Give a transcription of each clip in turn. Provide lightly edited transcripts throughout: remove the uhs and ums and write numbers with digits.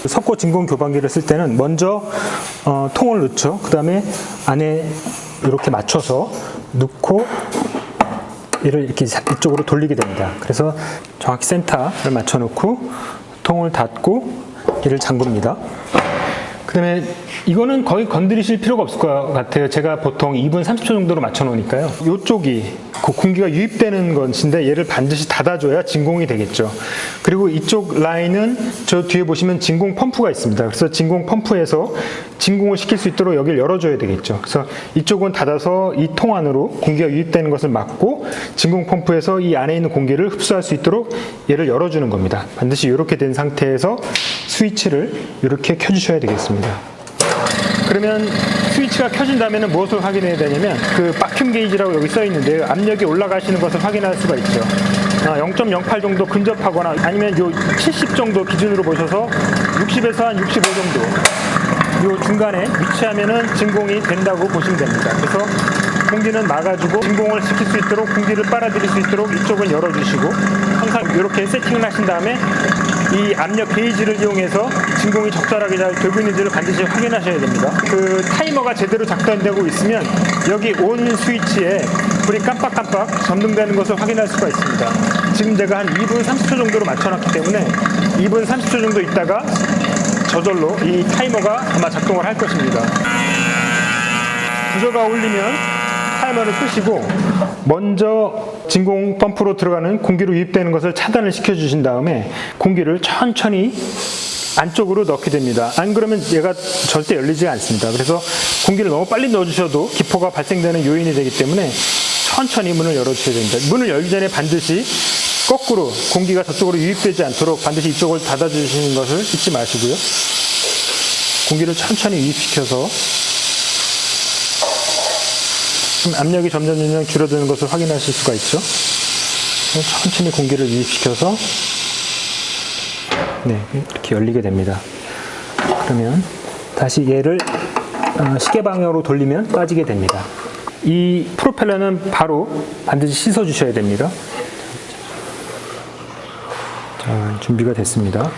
석고 진공 교반기를 쓸 때는 먼저 통을 넣죠. 그 다음에 안에 이렇게 맞춰서 넣고 얘를 이렇게 이쪽으로 돌리게 됩니다. 그래서 정확히 센터를 맞춰 놓고 통을 닫고 얘를 잠굽니다. 그 다음에 이거는 거의 건드리실 필요가 없을 것 같아요. 제가 보통 2분 30초 정도로 맞춰 놓으니까요. 이쪽이 그 공기가 유입되는 것인데 얘를 반드시 닫아줘야 진공이 되겠죠. 그리고 이쪽 라인은 저 뒤에 보시면 진공 펌프가 있습니다. 그래서 진공 펌프에서 진공을 시킬 수 있도록 여기를 열어줘야 되겠죠. 그래서 이쪽은 닫아서 이 통 안으로 공기가 유입되는 것을 막고 진공 펌프에서 이 안에 있는 공기를 흡수할 수 있도록 얘를 열어주는 겁니다. 반드시 이렇게 된 상태에서 스위치를 이렇게 켜주셔야 되겠습니다. 그러면 스위치가 켜진 다음에는 무엇을 확인해야 되냐면 그 바큐um 게이지라고 여기 써 있는데요. 압력이 올라가시는 것을 확인할 수가 있죠. 0.08 정도 근접하거나 아니면 요 70 정도 기준으로 보셔서 60에서 한 65 정도 요 중간에 위치하면은 진공이 된다고 보시면 됩니다. 그래서 공기는 막아주고 진공을 시킬 수 있도록 공기를 빨아들일 수 있도록 이쪽은 열어주시고 항상 이렇게 세팅을 하신 다음에 이 압력 게이지를 이용해서 진공이 적절하게 잘 되고 있는지를 반드시 확인하셔야 됩니다. 그 타이머가 제대로 작동되고 있으면 여기 온 스위치에 불이 깜빡깜빡 점등되는 것을 확인할 수가 있습니다. 지금 제가 한 2분 30초 정도로 맞춰놨기 때문에 2분 30초 정도 있다가 저절로 이 타이머가 아마 작동을 할 것입니다. 부저가 울리면 타이머를 끄시고 먼저 진공 펌프로 들어가는 공기로 유입되는 것을 차단을 시켜주신 다음에 공기를 천천히 안쪽으로 넣게 됩니다. 안 그러면 얘가 절대 열리지 않습니다. 그래서 공기를 너무 빨리 넣어주셔도 기포가 발생되는 요인이 되기 때문에 천천히 문을 열어주셔야 됩니다. 문을 열기 전에 반드시 거꾸로 공기가 저쪽으로 유입되지 않도록 반드시 이쪽을 닫아주시는 것을 잊지 마시고요. 공기를 천천히 유입시켜서 압력이 점점 줄어드는 것을 확인하실 수가 있죠. 천천히 공기를 유입시켜서 이렇게 열리게 됩니다. 그러면 다시 얘를 시계 방향으로 돌리면 빠지게 됩니다. 이 프로펠러는 바로 반드시 씻어 주셔야 됩니다. 자, 준비가 됐습니다.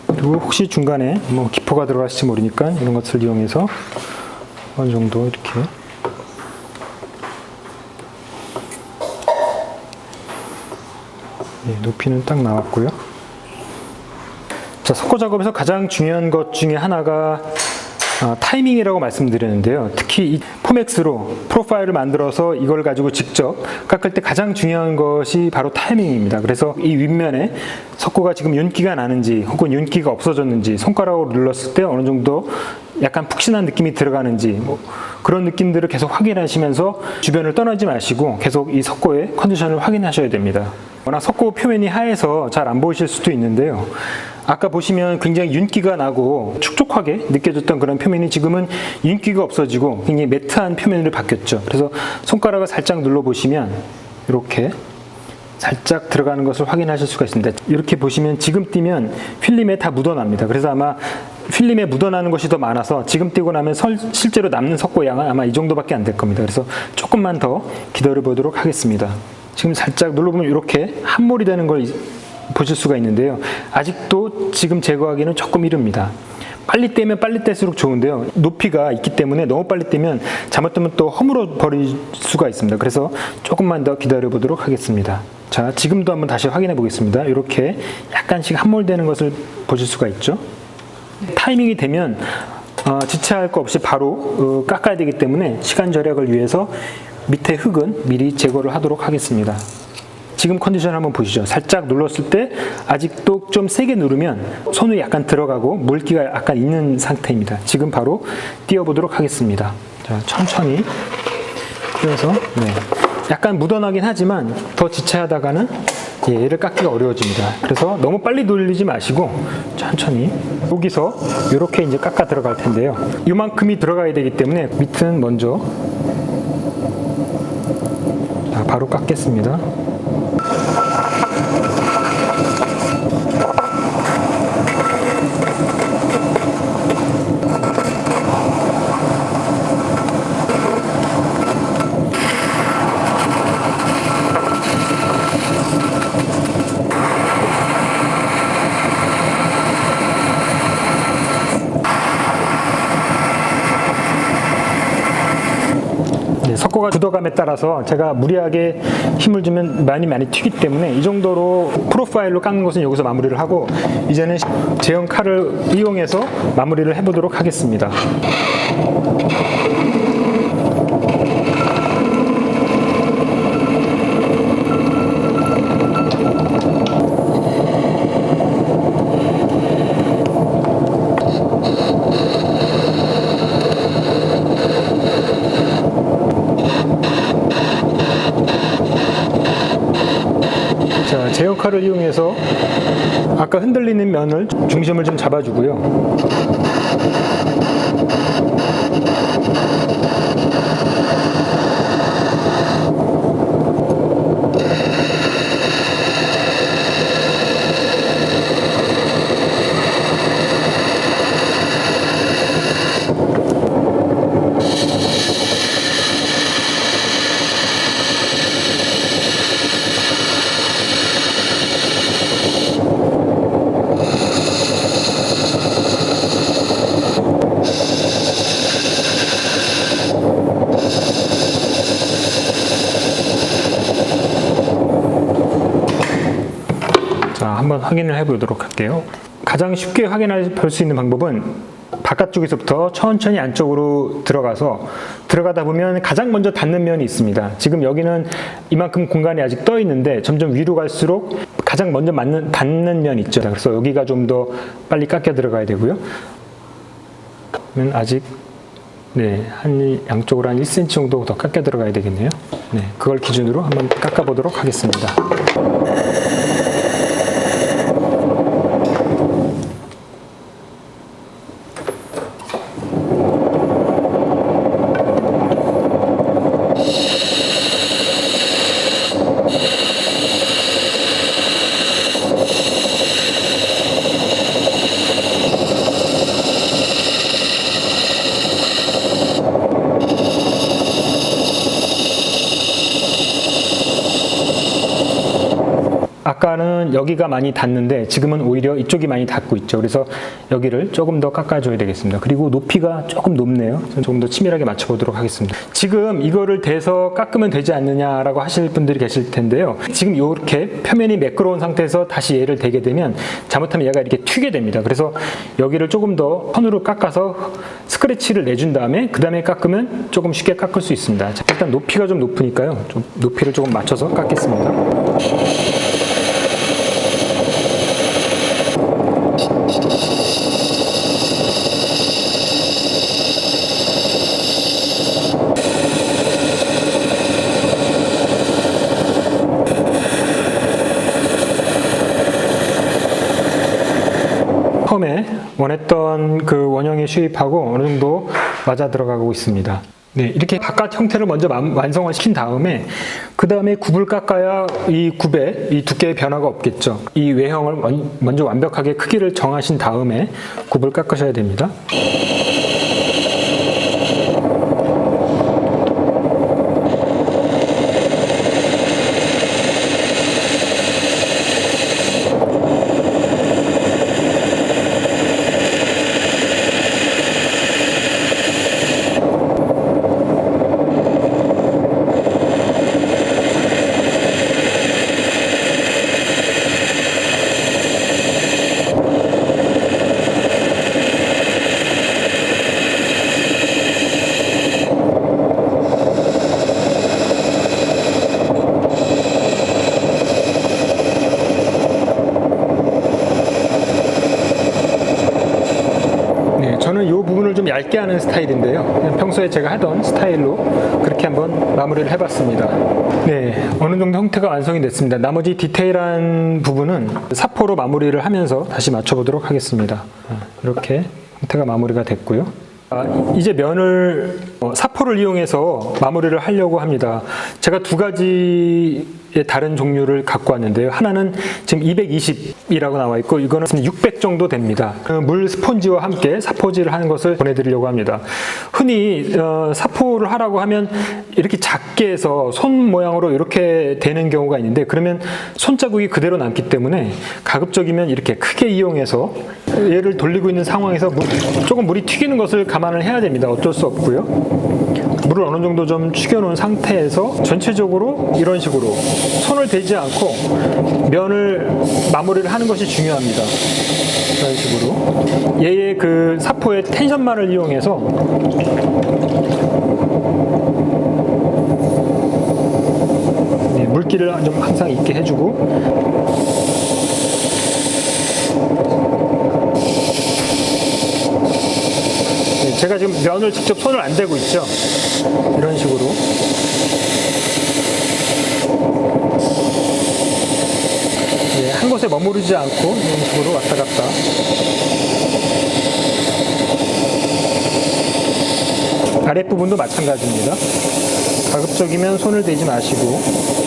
그리고 혹시 중간에 뭐 기포가 들어갈지 모르니까 이런 것을 이용해서 어느 정도 이렇게 높이는 딱 나왔고요. 자, 석고 작업에서 가장 중요한 것 중에 하나가 타이밍이라고 말씀드렸는데요. 특히 이 포맥스로 프로파일을 만들어서 이걸 가지고 직접 깎을 때 가장 중요한 것이 바로 타이밍입니다. 그래서 이 윗면에 석고가 지금 윤기가 나는지 혹은 윤기가 없어졌는지 손가락으로 눌렀을 때 어느 정도 약간 푹신한 느낌이 들어가는지 뭐 그런 느낌들을 계속 확인하시면서 주변을 떠나지 마시고 계속 이 석고의 컨디션을 확인하셔야 됩니다. 워낙 석고 표면이 하얘서 잘 안 보이실 수도 있는데요. 아까 보시면 굉장히 윤기가 나고 촉촉하게 느껴졌던 그런 표면이 지금은 윤기가 없어지고 굉장히 매트한 표면으로 바뀌었죠. 그래서 손가락을 살짝 눌러보시면 이렇게 살짝 들어가는 것을 확인하실 수가 있습니다. 이렇게 보시면 지금 띄면 필름에 다 묻어납니다. 그래서 아마 필름에 묻어나는 것이 더 많아서 지금 띄고 나면 실제로 남는 석고 양은 아마 이 정도밖에 안 될 겁니다. 그래서 조금만 더 기다려 보도록 하겠습니다. 지금 살짝 눌러보면 이렇게 함몰이 되는 걸 보실 수가 있는데요. 아직도 지금 제거하기는 조금 이릅니다. 빨리 떼면 빨리 뗄수록 좋은데요. 높이가 있기 때문에 너무 빨리 떼면 잘못되면 또 허물어 버릴 수가 있습니다. 그래서 조금만 더 기다려 보도록 하겠습니다. 자, 지금도 한번 다시 확인해 보겠습니다. 이렇게 약간씩 함몰되는 것을 보실 수가 있죠. 타이밍이 되면 지체할 거 없이 바로 깎아야 되기 때문에 시간 절약을 위해서 밑에 흙은 미리 제거를 하도록 하겠습니다. 지금 컨디션 한번 보시죠. 살짝 눌렀을 때 아직도 좀 세게 누르면 손이 약간 들어가고 물기가 약간 있는 상태입니다. 지금 바로 띄워보도록 하겠습니다. 자, 천천히 띄워서 약간 묻어나긴 하지만 더 지체하다가는 얘를 깎기가 어려워집니다. 그래서 너무 빨리 돌리지 마시고 천천히. 여기서 이렇게 이제 깎아 들어갈 텐데요. 이만큼이 들어가야 되기 때문에 밑은 먼저 바로 깎겠습니다. 석고가 굳어감에 따라서 제가 무리하게 힘을 주면 많이 튀기 때문에 이 정도로 프로파일로 깎는 것은 여기서 마무리를 하고, 이제는 제형 칼을 이용해서 마무리를 해보도록 하겠습니다. 자, 제형 칼을 이용해서 아까 흔들리는 면을 중심을 좀 잡아주고요. 한번 확인을 해보도록 할게요. 가장 쉽게 확인할 수 있는 방법은 바깥쪽에서부터 천천히 안쪽으로 들어가다 보면 가장 먼저 닿는 면이 있습니다. 지금 여기는 이만큼 공간이 아직 떠 있는데 점점 위로 갈수록 가장 먼저 닿는 면 있죠. 그래서 여기가 좀 더 빨리 깎여 들어가야 되고요. 아직 양쪽으로 한 1cm 정도 더 깎여 들어가야 되겠네요. 그걸 기준으로 한번 깎아 보도록 하겠습니다. 아까는 여기가 많이 닿는데 지금은 오히려 이쪽이 많이 닿고 있죠. 그래서 여기를 조금 더 깎아줘야 되겠습니다. 그리고 높이가 조금 높네요. 조금 더 치밀하게 맞춰보도록 하겠습니다. 지금 이거를 대서 깎으면 되지 않느냐라고 하실 분들이 계실 텐데요. 지금 이렇게 표면이 매끄러운 상태에서 다시 얘를 대게 되면 잘못하면 얘가 이렇게 튀게 됩니다. 그래서 여기를 조금 더 선으로 깎아서 스크래치를 내준 다음에 그 다음에 깎으면 조금 쉽게 깎을 수 있습니다. 자, 일단 높이가 좀 높으니까요. 좀 높이를 조금 맞춰서 깎겠습니다. 처음에 원했던 그 원형의 쉐입하고 어느 정도 맞아 들어가고 있습니다. 이렇게 바깥 형태를 먼저 완성을 시킨 다음에 그 다음에 굽을 깎아야 이 굽에 이 두께의 변화가 없겠죠. 이 외형을 먼저 완벽하게 크기를 정하신 다음에 굽을 깎으셔야 됩니다. 얇게 하는 스타일인데요. 그냥 평소에 제가 하던 스타일로 그렇게 한번 마무리를 해봤습니다. 네, 어느 정도 형태가 완성이 됐습니다. 나머지 디테일한 부분은 사포로 마무리를 하면서 다시 맞춰보도록 하겠습니다. 이렇게 형태가 마무리가 됐고요. 이제 면을 사포를 이용해서 마무리를 하려고 합니다. 제가 두 가지의 다른 종류를 갖고 왔는데요. 하나는 지금 220이라고 나와 있고 이거는 600 정도 됩니다. 물 스폰지와 함께 사포질을 하는 것을 보내드리려고 합니다. 흔히 사포를 하라고 하면 이렇게 작게 해서 손 모양으로 이렇게 되는 경우가 있는데 그러면 손자국이 그대로 남기 때문에 가급적이면 이렇게 크게 이용해서 얘를 돌리고 있는 상황에서 조금 물이 튀기는 것을 감안을 해야 됩니다. 어쩔 수 없고요. 물을 어느 정도 좀 축여놓은 상태에서 전체적으로 이런 식으로 손을 대지 않고 면을 마무리를 하는 것이 중요합니다. 이런 식으로 얘의 그 사포의 텐션만을 이용해서 물기를 좀 항상 있게 해주고 제가 지금 면을 직접 손을 안 대고 있죠. 이런 식으로 한 곳에 머무르지 않고 이런 식으로 왔다 갔다 아랫부분도 마찬가지입니다. 가급적이면 손을 대지 마시고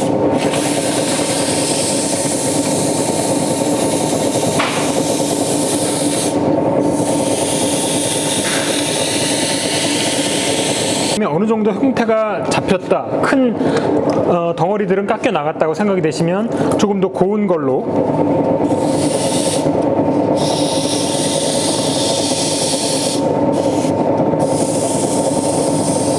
어느 정도 형태가 잡혔다, 큰 덩어리들은 깎여 나갔다고 생각이 되시면 조금 더 고운 걸로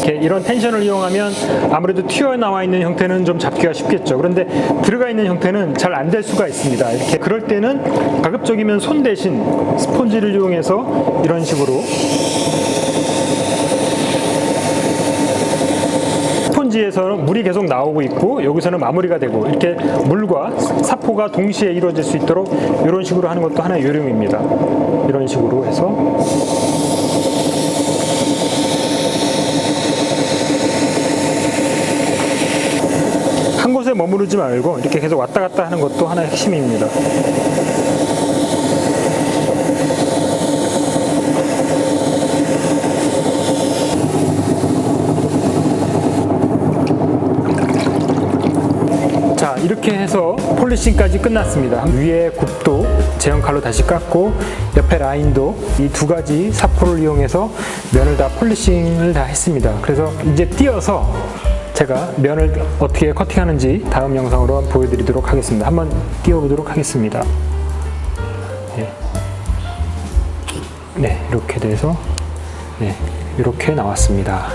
이런 텐션을 이용하면 아무래도 튀어나와 있는 형태는 좀 잡기가 쉽겠죠. 그런데 들어가 있는 형태는 잘 안 될 수가 있습니다. 이렇게 그럴 때는 가급적이면 손 대신 스폰지를 이용해서 이런 식으로 스폰지에서는 물이 계속 나오고 있고 여기서는 마무리가 되고 이렇게 물과 사포가 동시에 이루어질 수 있도록 이런 식으로 하는 것도 하나의 요령입니다. 이런 식으로 해서 한 곳에 머무르지 말고 이렇게 계속 왔다 갔다 하는 것도 하나의 핵심입니다. 자, 이렇게 해서 폴리싱까지 끝났습니다. 위에 굽도 제형 칼로 다시 깎고 옆에 라인도 이 두 가지 사포를 이용해서 면을 다 폴리싱을 다 했습니다. 그래서 이제 띄어서 제가 면을 어떻게 커팅하는지 다음 영상으로 한번 보여드리도록 하겠습니다. 한번 띄워보도록 하겠습니다. 네, 이렇게 돼서 이렇게 나왔습니다.